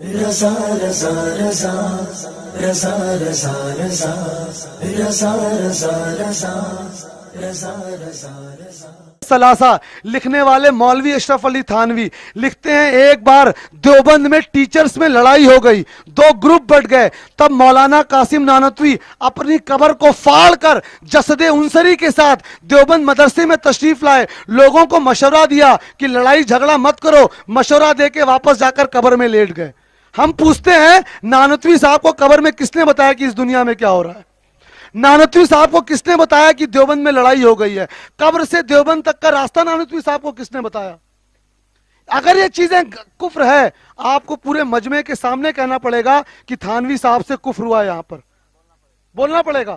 رضا رضا رضا رضا رضا رضا رضا رضا رضا رضا رضا رضا ثلاثہ لکھنے والے مولوی اشرف علی تھانوی لکھتے ہیں ایک بار دیوبند میں ٹیچرز میں لڑائی ہو گئی، دو گروپ بٹ گئے، تب مولانا قاسم نانوتوی اپنی قبر کو پھاڑ کر جسد انصری کے ساتھ دیوبند مدرسے میں تشریف لائے، لوگوں کو مشورہ دیا کہ لڑائی جھگڑا مت کرو، مشورہ دے کے واپس جا کر قبر میں لیٹ گئے۔ ہم پوچھتے ہیں نانوتوی صاحب کو قبر میں کس نے بتایا کہ اس دنیا میں کیا ہو رہا ہے؟ نانوتوی صاحب کو کس نے بتایا کہ دیوبند میں لڑائی ہو گئی ہے؟ قبر سے دیوبند تک کا راستہ نانوتوی صاحب کو کس نے بتایا؟ اگر یہ چیزیں کفر ہے، آپ کو پورے مجمع کے سامنے کہنا پڑے گا کہ تھانوی صاحب سے کفر ہوا ہے، یہاں پر بولنا پڑے گا۔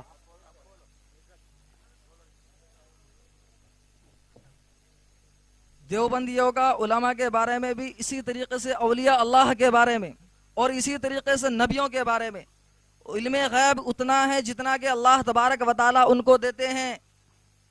دیوبندیوں کا علماء کے بارے میں بھی اسی طریقے سے اولیاء اللہ کے بارے میں اور اسی طریقے سے نبیوں کے بارے میں علم غیب اتنا ہے جتنا کہ اللہ تبارک و تعالیٰ ان کو دیتے ہیں۔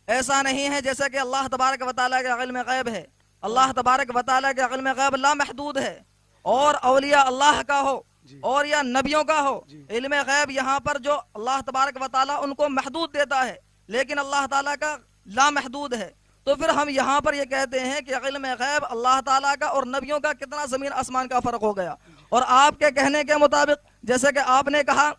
ایسا نہیں ہے جیسا کہ اللہ تبارک و تعالیٰ کے علم غیب ہے۔ اللہ تبارک و تعالیٰ کے علم غیب لامحدود ہے، اور اولیاء اللہ کا ہو اور یا نبیوں کا ہو، علم غیب یہاں پر جو اللہ تبارک و تعالیٰ ان کو محدود دیتا ہے لیکن اللہ تعالیٰ کا لامحدود ہے۔ تو پھر ہم یہاں پر یہ کہتے ہیں کہ علم غیب اللہ تعالیٰ کا اور نبیوں کا کتنا زمین آسمان کا فرق ہو گیا۔ اور آپ کے کہنے کے مطابق جیسے کہ آپ نے کہا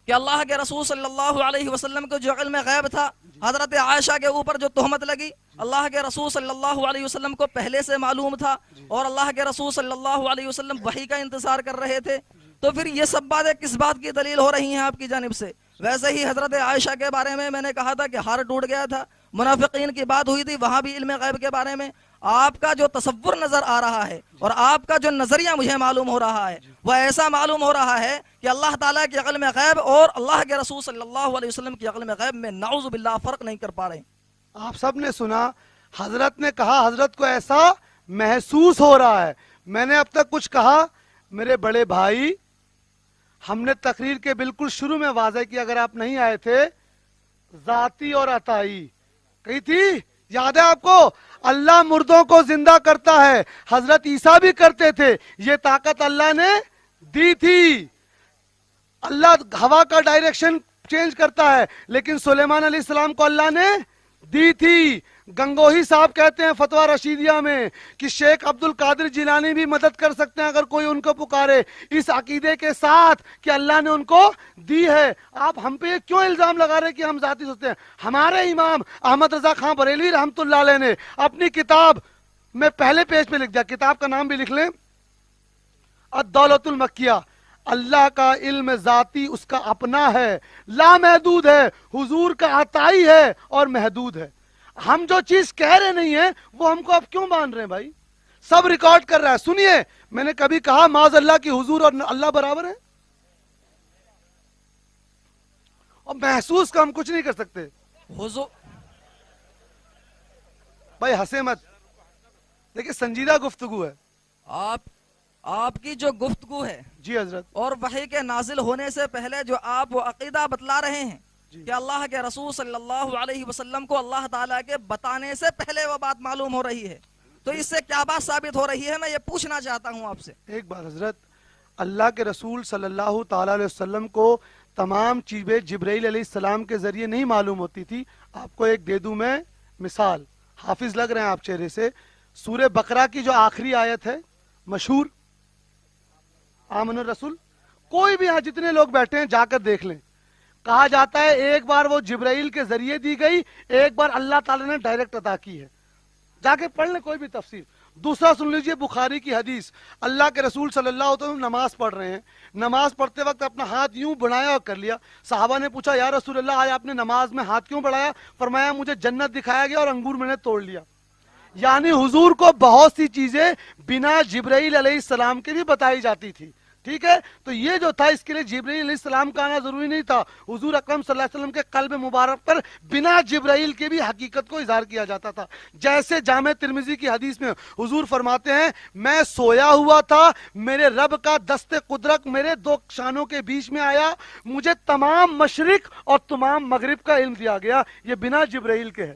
کہ اللہ کے رسول صلی اللہ علیہ وسلم کو جو علم غیب تھا، حضرت عائشہ کے اوپر جو تہمت لگی، اللہ کے رسول صلی اللہ علیہ وسلم کو پہلے سے معلوم تھا اور اللہ کے رسول صلی اللہ علیہ وسلم وحی کا انتظار کر رہے تھے۔ تو پھر یہ سب باتیں کس بات کی دلیل ہو رہی ہیں آپ کی جانب سے؟ ویسے ہی حضرت عائشہ کے بارے میں نے کہا تھا کہ ہار ٹوٹ گیا تھا، منافقین کی بات ہوئی تھی، وہاں بھی علم غیب کے بارے میں آپ کا جو تصور نظر آ رہا ہے اور آپ کا جو نظریہ مجھے معلوم ہو رہا ہے وہ ایسا معلوم ہو رہا ہے کہ اللہ تعالیٰ کے علم غیب اور اللہ کے رسول صلی اللہ علیہ وسلم کے علم غیب میں نعوذ باللہ فرق نہیں کر پا رہے ہیں۔ آپ سب نے سنا، حضرت نے کہا حضرت کو ایسا محسوس ہو رہا ہے۔ میں نے اب تک کچھ کہا؟ میرے بڑے بھائی، ہم نے تقریر کے بالکل شروع میں واضح کیا، اگر آپ نہیں آئے تھے، ذاتی اور عطائی کہی تھی، یاد ہے آپ کو؟ اللہ مردوں کو زندہ کرتا ہے، حضرت عیسیٰ بھی کرتے تھے، یہ طاقت اللہ نے دی تھی۔ اللہ ہوا کا ڈائریکشن چینج کرتا ہے، لیکن سلیمان علیہ السلام کو اللہ نے دی تھی۔ گنگوہی صاحب کہتے ہیں فتویٰ رشیدیہ میں کہ شیخ عبد القادر جیلانی بھی مدد کر سکتے ہیں اگر کوئی ان کو پکارے، اس عقیدے کے ساتھ کہ اللہ نے ان کو دی ہے۔ آپ ہم پہ کیوں الزام لگا رہے کہ ہم ذاتی سوچتے ہیں؟ ہمارے امام احمد رضا خان بریلوی رحمۃ اللہ علیہ نے اپنی کتاب میں پہلے پیج پہ لکھ دیا، کتاب کا نام بھی لکھ لیں، الدولۃ المکیہ، اللہ کا علم ذاتی اس کا اپنا ہے، لامحدود ہے، حضور کا عطائی ہے اور محدود ہے۔ ہم جو چیز کہہ رہے نہیں ہیں وہ ہم کو اب کیوں مان رہے ہیں بھائی؟ سب ریکارڈ کر رہا ہے، سنیے۔ میں نے کبھی کہا معاذ اللہ کی حضور اور اللہ برابر ہے؟ اور محسوس کا ہم کچھ نہیں کر سکتے حضور بھائی، ہنسے مت، دیکھیں سنجیدہ گفتگو ہے۔ آپ کی جو گفتگو ہے جی حضرت، اور وحی کے نازل ہونے سے پہلے جو آپ وہ عقیدہ بتلا رہے ہیں کہ اللہ کے رسول صلی اللہ علیہ وسلم کو اللہ تعالیٰ کے بتانے سے پہلے وہ بات معلوم ہو رہی ہے، تو اس سے کیا بات ثابت ہو رہی ہے؟ میں یہ پوچھنا چاہتا ہوں آپ سے۔ ایک بار حضرت، اللہ کے رسول صلی اللہ تعالیٰ علیہ وسلم کو تمام چیزیں جبرائیل علیہ السلام کے ذریعے نہیں معلوم ہوتی تھی۔ آپ کو ایک دے دوں میں مثال، حافظ لگ رہے ہیں آپ چہرے سے۔ سورہ بقرہ کی جو آخری آیت ہے مشہور، آمن الرسول، کوئی بھی یہاں جتنے لوگ بیٹھے ہیں جا کر دیکھ لیں، کہا جاتا ہے ایک بار وہ جبرائیل کے ذریعے دی گئی، ایک بار اللہ تعالیٰ نے ڈائریکٹ عطا کی ہے۔ جا کے پڑھ لیں کوئی بھی تفسیر۔ دوسرا سن لیجئے بخاری کی حدیث، اللہ کے رسول صلی اللہ علیہ وسلم نماز پڑھ رہے ہیں، نماز پڑھتے وقت اپنا ہاتھ یوں بڑھایا اور کر لیا۔ صحابہ نے پوچھا یا رسول اللہ آج آپ نے نماز میں ہاتھ کیوں بڑھایا؟ فرمایا مجھے جنت دکھایا گیا اور انگور میں نے توڑ لیا۔ یعنی حضور کو بہت سی چیزیں بنا جبرائیل علیہ السلام کے بھی بتائی جاتی تھی، ٹھیک ہے؟ تو یہ جو تھا اس کے لیے جبرائیل علیہ السلام کا آنا ضروری نہیں تھا، حضور اکرم صلی اللہ علیہ وسلم کے قلب مبارک پر بنا جبرائیل کے بھی حقیقت کو اظہار کیا جاتا تھا۔ جیسے جامع ترمذی کی حدیث میں حضور فرماتے ہیں میں سویا ہوا تھا، میرے رب کا دست قدرت میرے دو شانوں کے بیچ میں آیا، مجھے تمام مشرق اور تمام مغرب کا علم دیا گیا، یہ بنا جبرائیل کے ہے۔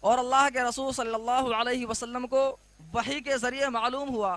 اور اللہ کے رسول صلی اللہ علیہ وسلم کو وحی کے ذریعے معلوم ہوا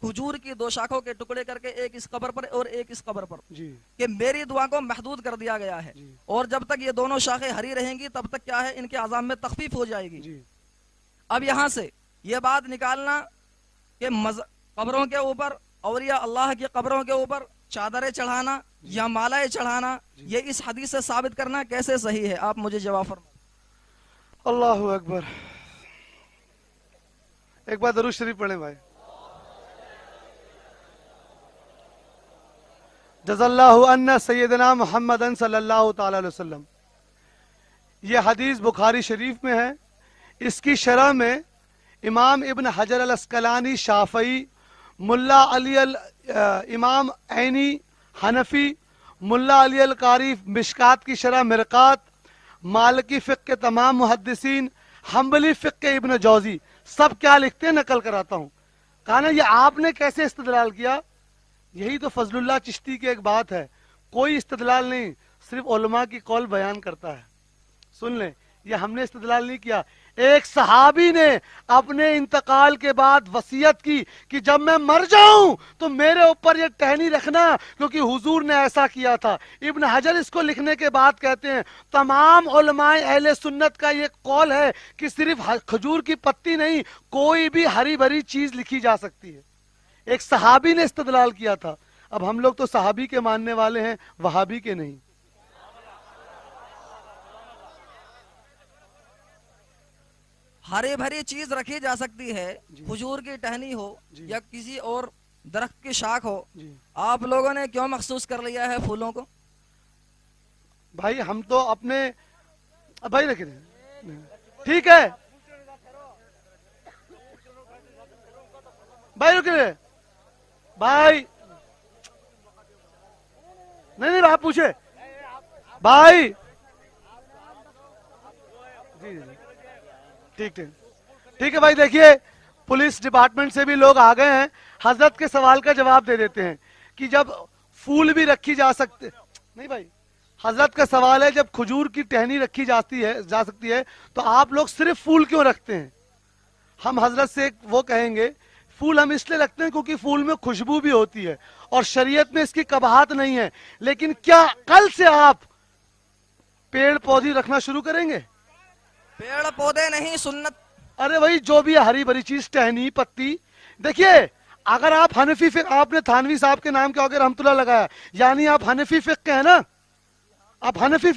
کھجور کی 2 شاخوں کے ٹکڑے کر کے ایک اس قبر پر اور ایک اس قبر پر، جی کہ میری دعا کو محدود کر دیا گیا ہے، جی اور جب تک یہ دونوں شاخیں ہری رہیں گی تب تک کیا ہے ان کے عذاب میں تخفیف ہو جائے گی۔ جی اب یہاں سے یہ بات نکالنا کہ قبروں کے اوپر، اولیاء اللہ کی قبروں کے اوپر چادریں چڑھانا یا مالائیں چڑھانا، یہ اس حدیث سے ثابت کرنا کیسے صحیح ہے؟ آپ مجھے جواب فرمائیں۔ اللہ اکبر، ایک بار درود شریف پڑھیں بھائی۔ جزا اللہ عنا سیدنا محمد صلی اللہ تعالی علیہ وسلم۔ یہ حدیث بخاری شریف میں ہے، اس کی شرح میں امام ابن حجر الاسقلانی شافعی، ملا علی امام عینی حنفی، ملا علی القاری مشکات کی شرح مرقات، مالکی فقہ کے تمام محدثین، حنبلی فقہ کے ابن جوزی، سب کیا لکھتے ہیں نقل کراتا ہوں۔ کہا نا یہ آپ نے کیسے استدلال کیا؟ یہی تو فضل اللہ چشتی کی ایک بات ہے، کوئی استدلال نہیں، صرف علماء کی قول بیان کرتا ہے۔ سن لیں، یہ ہم نے استدلال نہیں کیا، ایک صحابی نے اپنے انتقال کے بعد وصیت کی کہ جب میں مر جاؤں تو میرے اوپر یہ ٹہنی رکھنا، کیونکہ حضور نے ایسا کیا تھا۔ ابن حجر اس کو لکھنے کے بعد کہتے ہیں تمام علماء اہل سنت کا یہ قول ہے کہ صرف کھجور کی پتی نہیں، کوئی بھی ہری بھری چیز لکھی جا سکتی ہے۔ ایک صحابی نے استدلال کیا تھا، اب ہم لوگ تو صحابی کے ماننے والے ہیں، وہابی کے نہیں۔ ہری بھری چیز رکھی جا سکتی ہے، کھجور کی ٹہنی ہو یا کسی اور درخت کی شاخ ہو، آپ لوگوں نے کیوں مخصوص کر لیا ہے پھولوں کو؟ بھائی ہم تو اپنے بھائی رکھے ٹھیک ہے بھائی رکے بھائی، نہیں آپ پوچھے بھائی، جی ٹھیک ٹھیک ہے بھائی۔ دیکھیے پولیس ڈپارٹمنٹ سے بھی لوگ آ گئے ہیں، حضرت کے سوال کا جواب دے دیتے ہیں کہ جب پھول بھی رکھی جا سکتے، نہیں بھائی حضرت کا سوال ہے جب کھجور کی ٹہنی رکھی جا سکتی ہے تو آپ لوگ صرف پھول کیوں رکھتے ہیں؟ ہم حضرت سے وہ کہیں گے پھول ہم اس لیے رکھتے ہیں کیونکہ پھول میں خوشبو بھی ہوتی ہے اور شریعت میں اس کی قباحت نہیں ہے، لیکن کیا کل سے آپ پیڑ پودے رکھنا شروع کریں گے؟ پیڑ پودے نہیں، سنت۔ ارے وہی جو بھی ہے ہری بھری چیز، ٹہنی پتی۔ دیکھیے اگر آپ حنفی فقہ، آپ نے تھانوی صاحب کے نام کے آگے رحمت اللہ لگایا، یعنی آپ حنفی فقہ کے ہیں نا، آپ حنفی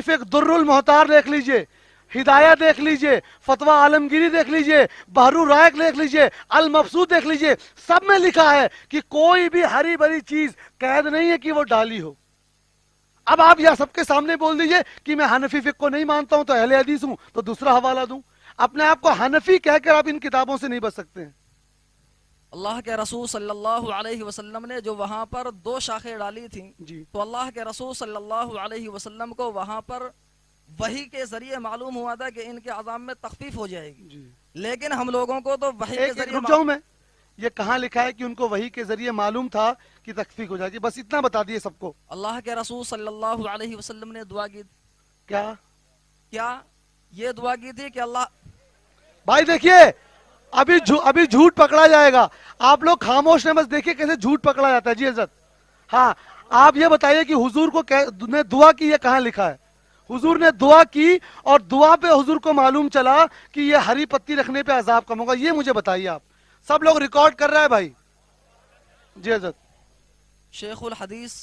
فقہ در المحتار دیکھ لیجئے، ہدایہ دیکھ لیجئے، فتویٰ عالمگیری دیکھ لیجئے، بحر الرائق دیکھ لیجئے، المبسوط دیکھ لیجئے، سب میں لکھا ہے کہ کوئی بھی ہری بھری چیز قید نہیں ہے کہ وہ ڈالی ہو۔ اب آپ یہ سب کے سامنے بول دیجئے کہ میں حنفی فقہ کو نہیں مانتا ہوں تو اہل حدیث ہوں، تو دوسرا حوالہ دوں۔ اپنے آپ کو حنفی کہہ کر آپ ان کتابوں سے نہیں بچ سکتے ہیں۔ اللہ کے رسول صلی اللہ علیہ وسلم نے جو وہاں پر 2 شاخیں ڈالی تھیں، جی تو اللہ کے رسول صلی اللہ علیہ وسلم کو وہاں پر وحی کے ذریعے معلوم ہوا تھا کہ ان کے عذاب میں تخفیف ہو جائے گی، جی لیکن ہم لوگوں کو تو وحی کے ایک ذریعے رک جاؤں میں، یہ کہاں لکھا ہے کہ ان کو وحی کے ذریعے معلوم تھا کہ تخفیف ہو جائے گی؟ بس اتنا بتا دیے سب کو۔ اللہ کے رسول صلی اللہ علیہ وسلم نے دعا کی، کیا یہ دعا کی تھی کہ اللہ، بھائی دیکھیے ابھی جھوٹ پکڑا جائے گا، آپ لوگ خاموش ہیں، بس دیکھیے کیسے جھوٹ پکڑا جاتا ہے۔ جی حضرت، ہاں آپ یہ بتائیے کہ حضور کو نے دعا کی، یہ کہاں لکھا ہے؟ حضور نے دعا کی اور دعا پہ حضور کو معلوم چلا کہ یہ ہری پتی رکھنے پہ عذاب کم ہوگا، یہ مجھے بتائیے آپ۔ سب لوگ ریکارڈ کر رہا ہے بھائی۔ جی حضرت۔ شیخ الحدیث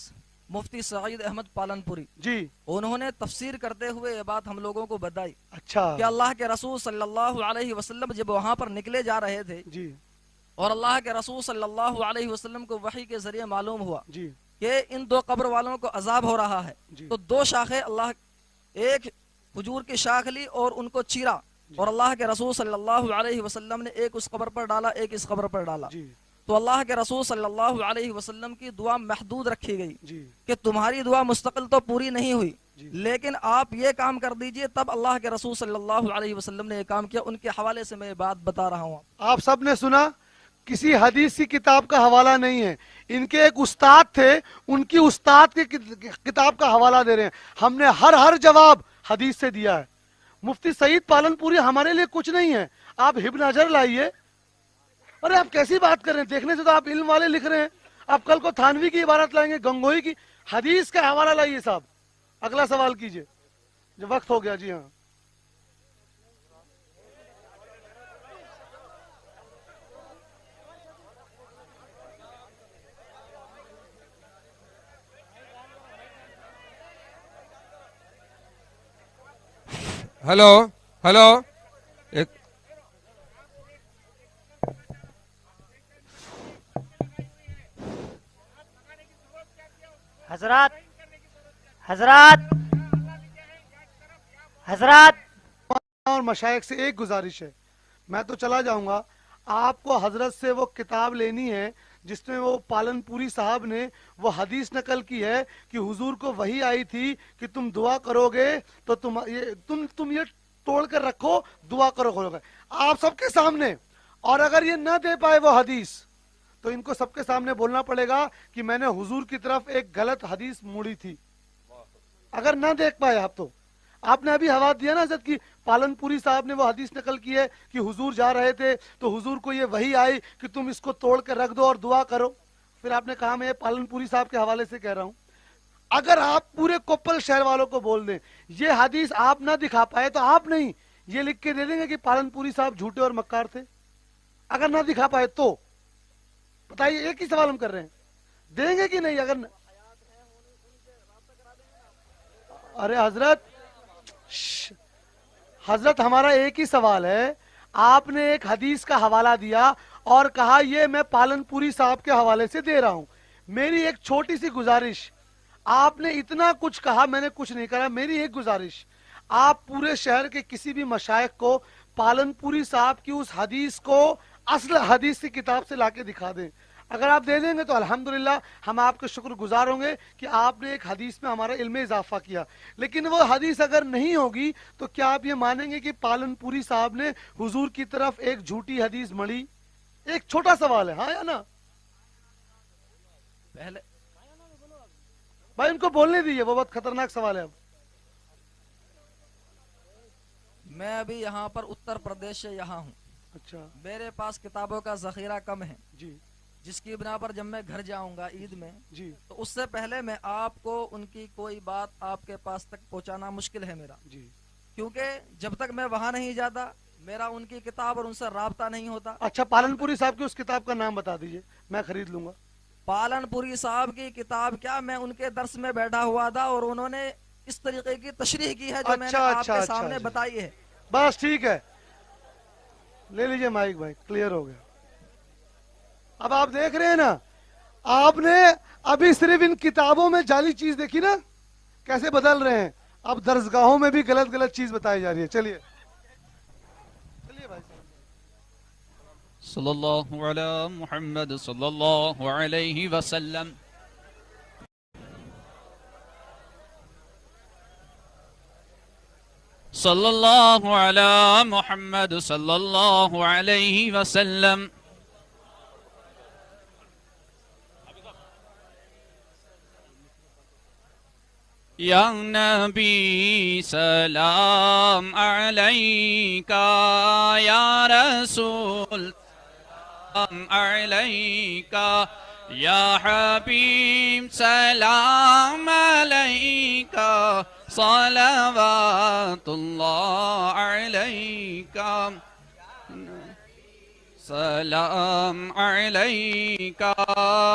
مفتی سعید احمد پالنپوری جی انہوں نے تفسیر کرتے ہوئے یہ بات ہم لوگوں کو بتائی اچھا کہ اللہ کے رسول صلی اللہ علیہ وسلم جب وہاں پر نکلے جا رہے تھے جی اور اللہ کے رسول صلی اللہ علیہ وسلم کو وحی کے ذریعے معلوم ہوا جی کہ ان 2 قبر والوں کو عذاب ہو رہا ہے، جی تو 2 شاخیں اللہ، ایک کھجور کی شاخ لی اور ان کو چیرا، اور اللہ کے رسول صلی اللہ علیہ وسلم نے ایک اس قبر پر ڈالا، ایک اس قبر پر ڈالا، جی تو اللہ کے رسول صلی اللہ علیہ وسلم کی دعا محدود رکھی گئی جی کہ تمہاری دعا مستقل تو پوری نہیں ہوئی، جی لیکن آپ یہ کام کر دیجئے۔ تب اللہ کے رسول صلی اللہ علیہ وسلم نے یہ کام کیا، ان کے حوالے سے میں یہ بات بتا رہا ہوں۔ آپ سب نے سنا، کسی حدیث کی کتاب کا حوالہ نہیں ہے. ان کے ایک استاد تھے, ان کی استاد کی کتاب کا حوالہ دے رہے ہیں. ہم نے ہر جواب حدیث سے دیا ہے. مفتی سعید پالن پوری ہمارے لیے کچھ نہیں ہے. آپ ابن حجر لائیے. ارے آپ کیسی بات کر رہے ہیں؟ دیکھنے سے تو آپ علم والے لکھ رہے ہیں. آپ کل کو تھانوی کی عبارت لائیں گے, گنگوئی کی. حدیث کا حوالہ لائیے صاحب. اگلا سوال کیجئے. جو وقت ہو گیا. جی ہاں, ہلو ایک حضرات اور مشائخ سے ایک گزارش ہے. میں تو چلا جاؤں گا. آپ کو حضرت سے وہ کتاب لینی ہے جس میں وہ پالن پوری صاحب نے وہ حدیث نقل کی ہے کہ حضور کو وحی آئی تھی کہ تم دعا کرو گے تو تم یہ توڑ کر رکھو, دعا کرو گے آپ سب کے سامنے. اور اگر یہ نہ دے پائے وہ حدیث تو ان کو سب کے سامنے بولنا پڑے گا کہ میں نے حضور کی طرف ایک غلط حدیث موڑی تھی. اگر نہ دیکھ پائے آپ تو آپ نے ابھی حوالہ دیا نا حضرت کی پالن پوری صاحب نے وہ حدیث نقل کی ہے کہ حضور جا رہے تھے تو حضور کو یہ وحی آئی کہ تم اس کو توڑ کر رکھ دو اور دعا کرو. پھر آپ نے کہا میں پالن پوری صاحب کے حوالے سے کہہ رہا ہوں. اگر آپ پورے کوپل شہر والوں کو بول دیں یہ حدیث آپ نہ دکھا پائے تو آپ نہیں یہ لکھ کے دے دیں گے کہ پالن پوری صاحب جھوٹے اور مکار تھے. اگر نہ دکھا پائے تو بتائیے, ایک ہی سوال ہم کر رہے ہیں, دیں گے کہ نہیں؟ اگر ارے حضرت ہمارا ایک ہی سوال ہے. آپ نے ایک حدیث کا حوالہ دیا اور کہا یہ میں پالن پوری صاحب کے حوالے سے دے رہا ہوں. میری ایک چھوٹی سی گزارش, آپ نے اتنا کچھ کہا, میں نے کچھ نہیں کرا. میری ایک گزارش, آپ پورے شہر کے کسی بھی مشائخ کو پالن پوری صاحب کی اس حدیث کو اصل حدیث کی کتاب سے لا کے دکھا دیں. اگر آپ دے دیں گے تو الحمدللہ ہم آپ کے شکر گزار ہوں گے کہ آپ نے ایک حدیث میں ہمارا علم اضافہ کیا. لیکن وہ حدیث اگر نہیں ہوگی تو کیا آپ یہ مانیں گے کہ پالن پوری صاحب نے حضور کی طرف ایک جھوٹی حدیث مڑی؟ ایک چھوٹا سوال ہے, ہاں یا نا؟ پہلے بھائی ان کو بولنے دیجیے, وہ بہت خطرناک سوال ہے. اب میں ابھی یہاں پر اتر پردیش سے یہاں ہوں. اچھا میرے پاس کتابوں کا ذخیرہ کم ہے, جی جس کی بنا پر جب میں گھر جاؤں گا عید میں جی تو اس سے پہلے میں آپ کو ان کی کوئی بات آپ کے پاس تک پہنچانا مشکل ہے میرا, جی. کیونکہ جب تک میں وہاں نہیں جاتا میرا ان کی کتاب اور ان سے رابطہ نہیں ہوتا. اچھا پالن پوری صاحب کی اس کتاب کا نام بتا دیجئے, میں خرید لوں گا. پالن پوری صاحب کی کتاب کیا, میں ان کے درس میں بیٹھا ہوا تھا اور انہوں نے اس طریقے کی تشریح کی ہے جو میں نے آپ کے سامنے بتائی ہے. بس ٹھیک ہے, لے لیجئے مائک بھائی, کلیئر ہو گیا. اب آپ دیکھ رہے ہیں نا, آپ نے ابھی صرف ان کتابوں میں جعلی چیز دیکھی نا کیسے بدل رہے ہیں. اب درسگاہوں میں بھی غلط چیز بتائی جا رہی ہے. چلیے بھائی صلی اللہ علی محمد صلی اللہ علیہ وسلم. صلی اللہ علی محمد صلی اللہ علیہ وسلم. یا نبی سلام علیکہ, یا رسول سلام علیکہ, یا حبیب سلام علیکہ, صلوات اللہ علیکہ, سلام علیکہ,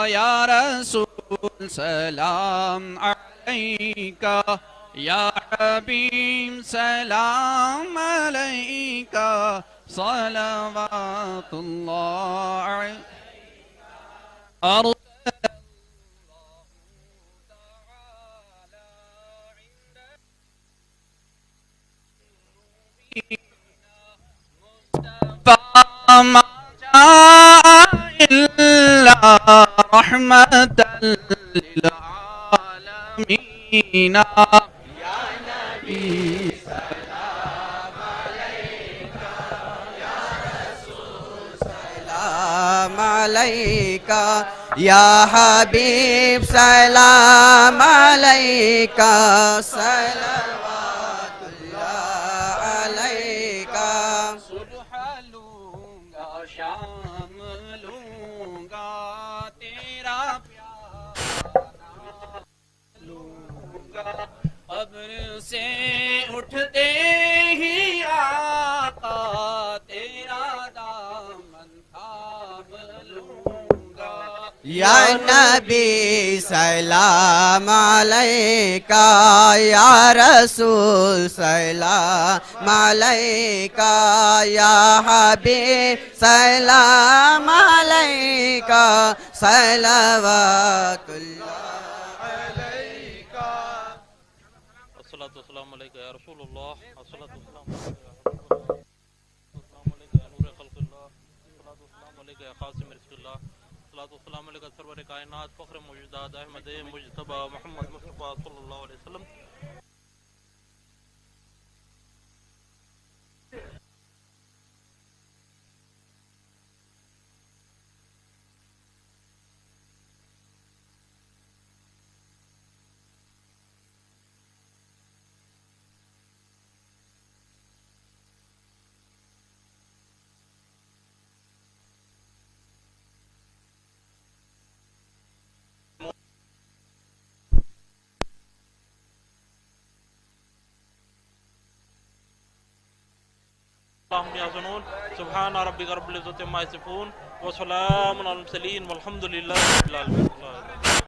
یا رسول سلام علیکہ, یا حبیب سلام علیکہ, صلوات اللہ علیکہ. ما جاء إلا رحمة للعالمين. يا نبي سلام عليك, يا رسول سلام علیکہ یا حبیب سلام علیکہ صلوات اللہ علیکہ صبح لوں گا شام لوں گا تیرا پیار لوں گا قبر سے اٹھتے ہی آقا تیرا دامن تھام لوں گا یا نبی سلام علیکہ یا رسول سلام علیکہ یا حبیب سلام علیکہ صلوات اللہ الصلاة والسلام علیکہ یا رسول اللہ الصلاة والسلام علیکہ یا نور خلق اللہ الصلاة والسلام علیکہ یا قاسم رزق اللہ الصلاة والسلام علیکہ سرور کائنات فخر موجودات احمد مجتبی محمد مصطفیٰ صلی اللہ علیہ وسلم اللهم يحزنون سبحان ربك رب العزة عما يصفون وسلام على المرسلين والحمد لله رب العالمين